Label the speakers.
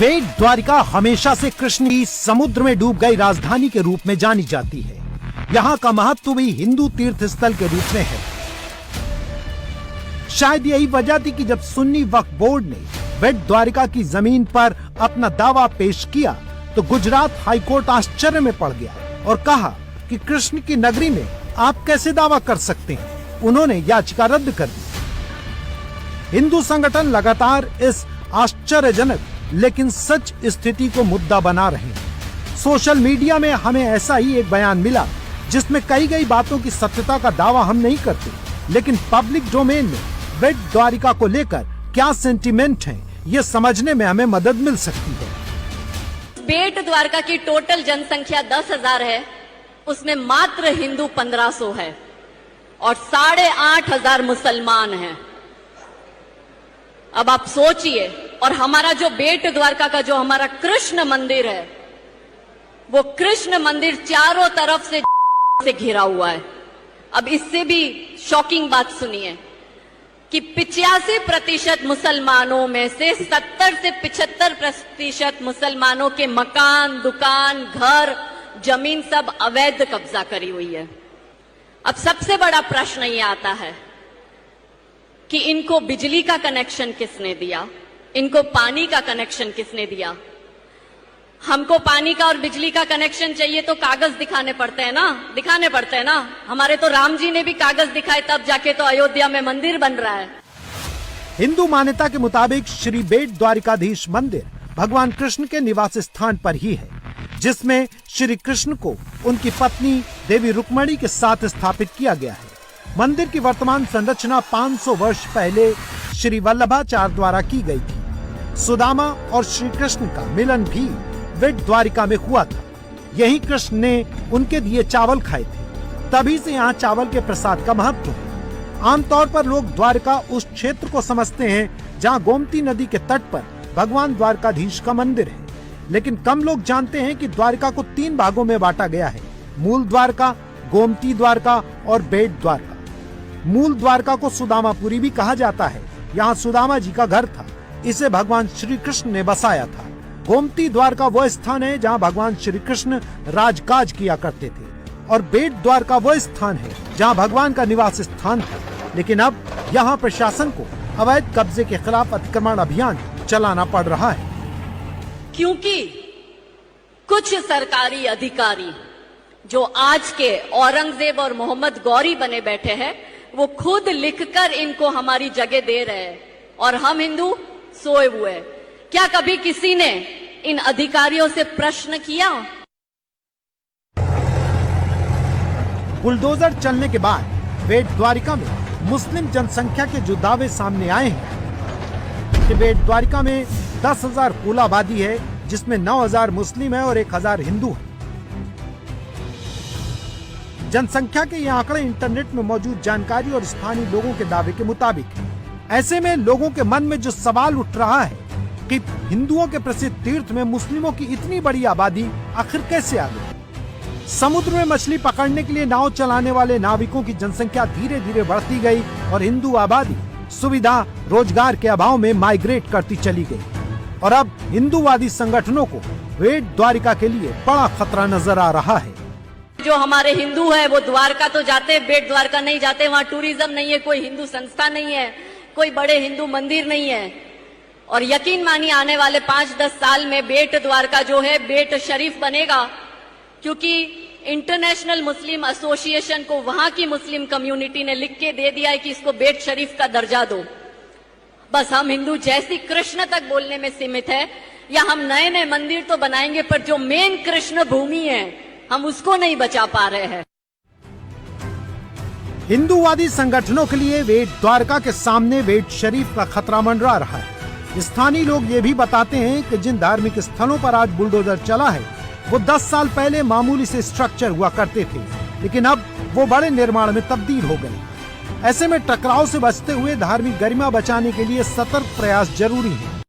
Speaker 1: बेट द्वारिका हमेशा से कृष्ण की समुद्र में डूब गई राजधानी के रूप में जानी जाती है। यहाँ का महत्व भी हिंदू तीर्थ स्थल के रूप में है। शायद यही वजह थी कि जब सुन्नी वक्फ बोर्ड ने बेट द्वारिका की जमीन पर अपना दावा पेश किया तो गुजरात हाईकोर्ट आश्चर्य में पड़ गया और कहा कि कृष्ण की नगरी में आप कैसे दावा कर सकते हैं। उन्होंने याचिका रद्द कर दी। हिंदू संगठन लगातार इस आश्चर्यजनक लेकिन सच स्थिति को मुद्दा बना रहे हैं। सोशल मीडिया में हमें ऐसा ही एक बयान मिला जिसमें कही गई बातों की सत्यता का दावा हम नहीं करते, लेकिन पब्लिक डोमेन में बेट द्वारिका को लेकर क्या सेंटिमेंट है ये समझने में हमें मदद मिल सकती है।
Speaker 2: बेट द्वारका की टोटल जनसंख्या 10,000 है, उसमें मात्र हिंदू 1500 है और 8,500 मुसलमान हैं। अब आप सोचिए, और हमारा जो बेट द्वारका का जो हमारा कृष्ण मंदिर है, वो कृष्ण मंदिर चारों तरफ से घिरा हुआ है। अब इससे भी शॉकिंग बात सुनिए कि 85% मुसलमानों में से 70 से 75% मुसलमानों के मकान, दुकान, घर, जमीन सब अवैध कब्जा करी हुई है। अब सबसे बड़ा प्रश्न ये आता है कि इनको बिजली का कनेक्शन किसने दिया, इनको पानी का कनेक्शन किसने दिया। हमको पानी का और बिजली का कनेक्शन चाहिए तो कागज दिखाने पड़ते हैं ना। हमारे तो राम जी ने भी कागज दिखाए, तब जाके तो अयोध्या में मंदिर बन रहा है।
Speaker 1: हिंदू मान्यता के मुताबिक श्री बेट द्वारिकाधीश मंदिर भगवान कृष्ण के निवास स्थान पर ही है, जिसमें श्री कृष्ण को उनकी पत्नी देवी रुक्मणी के साथ स्थापित किया गया है। मंदिर की वर्तमान संरचना 500 वर्ष पहले श्री वल्लभाचार्य द्वारा की गई थी। सुदामा और श्री कृष्ण का मिलन भी बेट द्वारिका में हुआ था। यही कृष्ण ने उनके दिए चावल खाए थे, तभी से यहाँ चावल के प्रसाद का महत्व है। आमतौर पर लोग द्वारका उस क्षेत्र को समझते हैं जहाँ गोमती नदी के तट पर भगवान द्वारकाधीश का मंदिर है, लेकिन कम लोग जानते हैं कि द्वारका को 3 भागों में बांटा गया है: मूल द्वारका, गोमती द्वारका और बेट द्वारका। मूल द्वारका को सुदामापुरी भी कहा जाता है। यहाँ सुदामा जी का घर था, इसे भगवान श्री कृष्ण ने बसाया था। गोमती द्वारका वो स्थान है जहाँ भगवान श्री कृष्ण राजकाज किया करते थे, और बेट द्वारका वो स्थान है जहाँ भगवान का निवास स्थान था। लेकिन अब यहाँ प्रशासन को अवैध कब्जे के खिलाफ अतिक्रमण अभियान चलाना पड़ रहा है,
Speaker 2: क्योंकि कुछ सरकारी अधिकारी जो आज के औरंगजेब और मोहम्मद गौरी बने बैठे हैं, वो खुद लिखकर इनको हमारी जगह दे रहे हैं और हम हिंदू सोए हुए। क्या कभी किसी ने इन अधिकारियों से प्रश्न किया?
Speaker 1: बुलडोजर चलने के बाद बेट द्वारिका में मुस्लिम जनसंख्या के जो दावे सामने आए हैं कि बेट द्वारिका में 10,000 कुल आबादी है, जिसमें 9,000 मुस्लिम है और 1,000 हिंदू है। जनसंख्या के ये आंकड़े इंटरनेट में मौजूद जानकारी और स्थानीय लोगों के दावे के मुताबिक है। ऐसे में लोगों के मन में जो सवाल उठ रहा है कि हिंदुओं के प्रसिद्ध तीर्थ में मुस्लिमों की इतनी बड़ी आबादी आखिर कैसे आ गई। समुद्र में मछली पकड़ने के लिए नाव चलाने वाले नाविकों की जनसंख्या धीरे धीरे बढ़ती गई और हिंदू आबादी सुविधा, रोजगार के अभाव में माइग्रेट करती चली गई, और अब हिंदूवादी संगठनों को बेट द्वारिका के लिए बड़ा खतरा नजर आ रहा है।
Speaker 2: जो हमारे हिंदू है वो द्वारका तो जाते, बेट द्वारका नहीं जाते। वहाँ टूरिज्म नहीं है, कोई हिंदू संस्था नहीं है, कोई बड़े हिंदू मंदिर नहीं है। और यकीन मानिए आने वाले 5-10 साल में बेट द्वारका जो है बेट शरीफ बनेगा, क्योंकि इंटरनेशनल मुस्लिम एसोसिएशन को वहां की मुस्लिम कम्युनिटी ने लिख के दे दिया है कि इसको बेट शरीफ का दर्जा दो। बस हम हिंदू जैसी कृष्ण तक बोलने में सीमित है, या हम नए नए मंदिर तो बनाएंगे पर जो मेन कृष्ण भूमि है हम उसको नहीं बचा पा रहे हैं।
Speaker 1: हिंदूवादी संगठनों के लिए बेट द्वारका के सामने बेट शरीफ का खतरा मंडरा रहा है। स्थानीय लोग ये भी बताते हैं कि जिन धार्मिक स्थलों पर आज बुलडोजर चला है वो 10 साल पहले मामूली से स्ट्रक्चर हुआ करते थे, लेकिन अब वो बड़े निर्माण में तब्दील हो गए। ऐसे में टकराव से बचते हुए धार्मिक गरिमा बचाने के लिए सतर्क प्रयास जरूरी है।